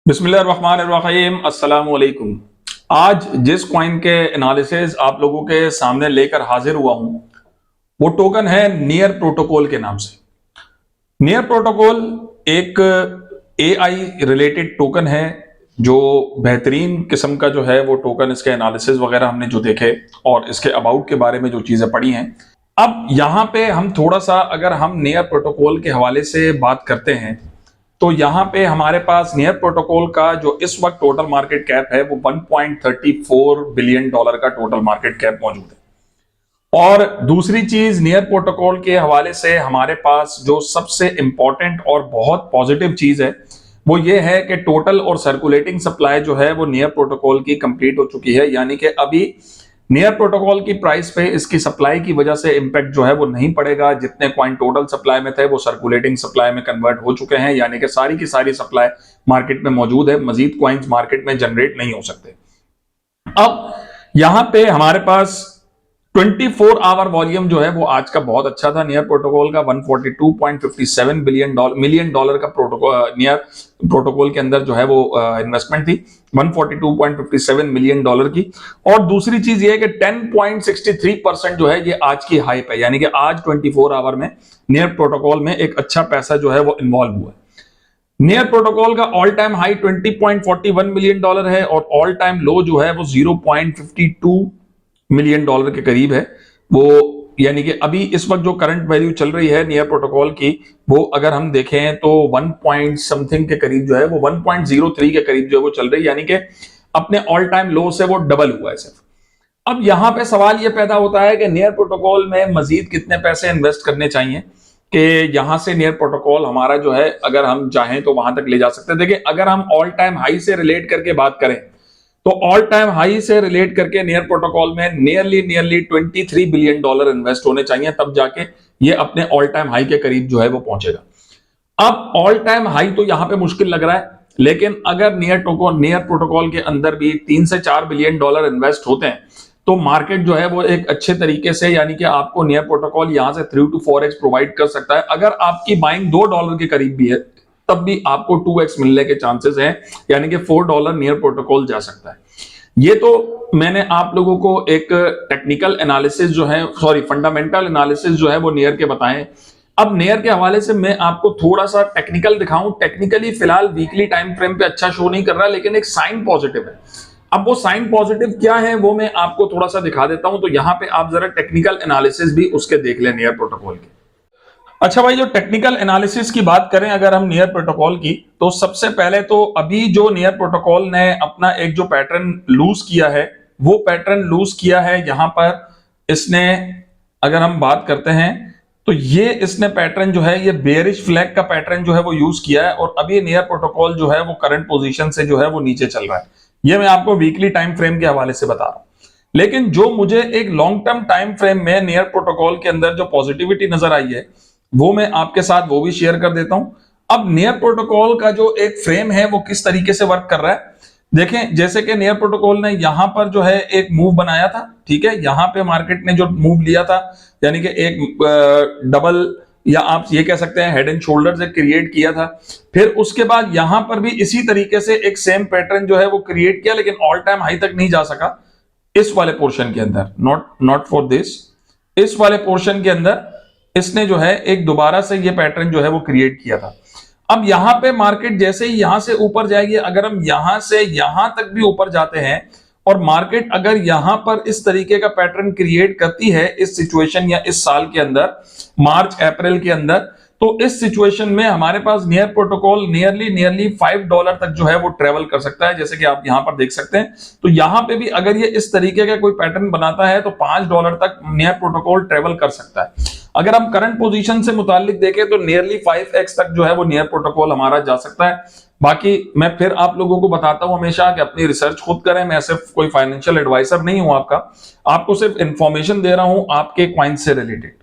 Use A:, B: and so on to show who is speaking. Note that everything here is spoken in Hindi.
A: बिस्मिल्लाहिर्रहमानिर्रहीम अस्सलाम वालेकुम। आज जिस कॉइन के एनालिसिस आप लोगों के सामने लेकर हाजिर हुआ हूं वो टोकन है नियर प्रोटोकॉल के नाम से। नियर प्रोटोकॉल एक एआई रिलेटेड टोकन है जो बेहतरीन किस्म का जो है वो टोकन, इसके एनालिसिस वगैरह हमने जो देखे और इसके अबाउट के बारे में जो चीजें पढ़ी हैं। अब यहां पे हम थोड़ा सा अगर हम नियर प्रोटोकॉल के हवाले से बात करते हैं तो यहां पे हमारे पास नियर प्रोटोकॉल का जो इस वक्त टोटल मार्केट कैप है वो 1.34 बिलियन डॉलर का टोटल मार्केट कैप मौजूद है। और दूसरी चीज, नियर प्रोटोकॉल के हवाले से हमारे पास जो सबसे इंपॉर्टेंट और बहुत पॉजिटिव चीज है वो ये है कि टोटल और सर्कुलेटिंग सप्लाई जो है वो नियर प्रोटोकॉल की कंप्लीट हो चुकी है, यानी कि अभी नियर प्रोटोकॉल की प्राइस पे इसकी सप्लाई की वजह से इंपैक्ट जो है वो नहीं पड़ेगा। जितने कॉइन टोटल सप्लाई में थे वो सर्कुलेटिंग सप्लाई में कन्वर्ट हो चुके हैं, यानी कि सारी की सारी सप्लाई मार्केट में मौजूद है। मजीद कॉइन्स मार्केट में जनरेट नहीं हो सकते। अब यहां पे हमारे पास 24 आवर वॉल्यूम जो है वो आज का बहुत अच्छा था। नियर प्रोटोकॉल का 142.57 मिलियन डॉलर का नियर प्रोटोकॉल के अंदर जो है वो इन्वेस्टमेंट थी 142.57 मिलियन डॉलर की। और दूसरी चीज ये है कि 10.63% जो है ये आज की हाइप है, यानी कि आज 24 आवर में नियर प्रोटोकॉल में एक अच्छा पैसा जो है वो इन्वॉल्व हुआ है। नियर प्रोटोकॉल का all time high 20.41 million dollar है और ऑल टाइम लो जो है वो 0.52 मिलियन डॉलर के करीब है वो, यानी कि अभी इस वक्त जो करंट वैल्यू चल रही है नियर प्रोटोकॉल की वो अगर हम देखें तो 1 पॉइंट समथिंग के करीब जो है वो 1.03 के करीब जो है वो चल रही है, यानी कि अपने ऑल टाइम लो से वो डबल हुआ है सिर्फ। अब यहां पे सवाल ये पैदा होता है कि नियर प्रोटोकॉल में मजीद कितने पैसे इन्वेस्ट करने चाहिए कि यहां से नियर प्रोटोकॉल हमारा जो है अगर हम चाहें तो वहां तक ले जा सकते हैं। देखिए, अगर हम ऑल टाइम हाई से रिलेट करके बात करें तो ऑल टाइम हाई से रिलेट करके नियर प्रोटोकॉल में नियरली 23 बिलियन डॉलर इन्वेस्ट होने चाहिए, तब जाके ये अपने ऑल टाइम हाई के करीब जो है वो पहुंचेगा। अब ऑल टाइम हाई तो यहां पे मुश्किल लग रहा है, लेकिन अगर नियर प्रोटोकॉल के अंदर भी 3 से 4 बिलियन डॉलर इन्वेस्ट होते हैं तो मार्केट जो है वो एक अच्छे तरीके से, यानी कि आपको नियर प्रोटोकॉल यहां से 3 to 4x प्रोवाइड कर सकता है। अगर आपकी बाइंग $2 के करीब भी है तब भी आपको 2x मिलने के चांसेस हैं, यानी कि $4 नियर प्रोटोकॉल जा सकता है। ये तो मैंने आप लोगों को एक टेक्निकल एनालिसिस जो है, फंडामेंटल एनालिसिस जो है वो नियर के बताएं। अब नियर के हवाले से मैं आपको थोड़ा सा टेक्निकल दिखाऊं। टेक्निकली फिलहाल वीकली टाइम फ्रेम पे अच्छा शो नहीं कर रहा, लेकिन एक साइन पॉजिटिव है। अब वो साइन पॉजिटिव क्या है वो मैं आपको थोड़ा सा दिखा देता हूं। तो यहां पे आप जरा टेक्निकल एनालिसिस भी उसके देख लें नियर प्रोटोकॉल के। अच्छा भाई, जो टेक्निकल एनालिसिस की बात करें अगर हम नियर प्रोटोकॉल की, तो सबसे पहले तो अभी जो नियर प्रोटोकॉल ने अपना एक जो पैटर्न लूज किया है वो पैटर्न लूज किया है यहां पर इसने, अगर हम बात करते हैं तो ये इसने पैटर्न जो है ये बेयरिश फ्लैग का पैटर्न जो है वो यूज किया है और अभी नियर प्रोटोकॉल जो है वो करंट पोजीशन से जो है वो नीचे चल रहा है। ये मैं आपको वीकली टाइम फ्रेम के हवाले से बता रहा हूं, लेकिन जो मुझे एक लॉन्ग टर्म टाइम फ्रेम में नियर प्रोटोकॉल के अंदर जो पॉजिटिविटी नजर आई है वो मैं आपके साथ वो भी शेयर कर देता हूं। अब नियर प्रोटोकॉल का जो एक फ्रेम है वो किस तरीके से वर्क कर रहा है देखें। जैसे कि नियर प्रोटोकॉल ने यहां पर जो है एक मूव बनाया था, ठीक है, यहां पे मार्केट ने जो मूव लिया था, यानी कि एक डबल या आप ये कह सकते हैं हेड एंड शोल्डर से क्रिएट किया था। फिर उसके बाद यहां पर भी इसी तरीके से एक सेम पैटर्न जो है वो क्रिएट किया, लेकिन ऑल टाइम हाई तक नहीं जा सका इस वाले पोर्शन के अंदर, नॉट फॉर दिस। इस वाले पोर्शन के अंदर इसने जो है एक दोबारा से ये पैटर्न जो है वो क्रिएट किया था। अब यहां पे मार्केट जैसे ही यहां से ऊपर जाएगी, अगर हम यहां से यहां तक भी ऊपर जाते हैं और मार्केट अगर यहां पर इस तरीके का पैटर्न क्रिएट करती है इस सिचुएशन या इस साल के अंदर, मार्च अप्रैल के अंदर, तो इस सिचुएशन में हमारे पास नियर प्रोटोकॉल नियरली $5 तक जो है वो ट्रेवल कर सकता है, जैसे कि आप यहां पर देख सकते हैं। तो यहां पे भी अगर ये इस तरीके का कोई पैटर्न बनाता है तो $5 तक नियर प्रोटोकॉल ट्रेवल कर सकता है। अगर हम करंट पोजीशन से मुतालिक देखें तो नियरली 5x तक जो है वो नियर प्रोटोकॉल हमारा जा सकता है। बाकी मैं फिर आप लोगों को बताता हूं हमेशा कि अपनी रिसर्च खुद करें। मैं सिर्फ कोई फाइनेंशियल एडवाइजर नहीं हूं आपको सिर्फ इंफॉर्मेशन दे रहा हूं आपके क्वाइन से रिलेटेड।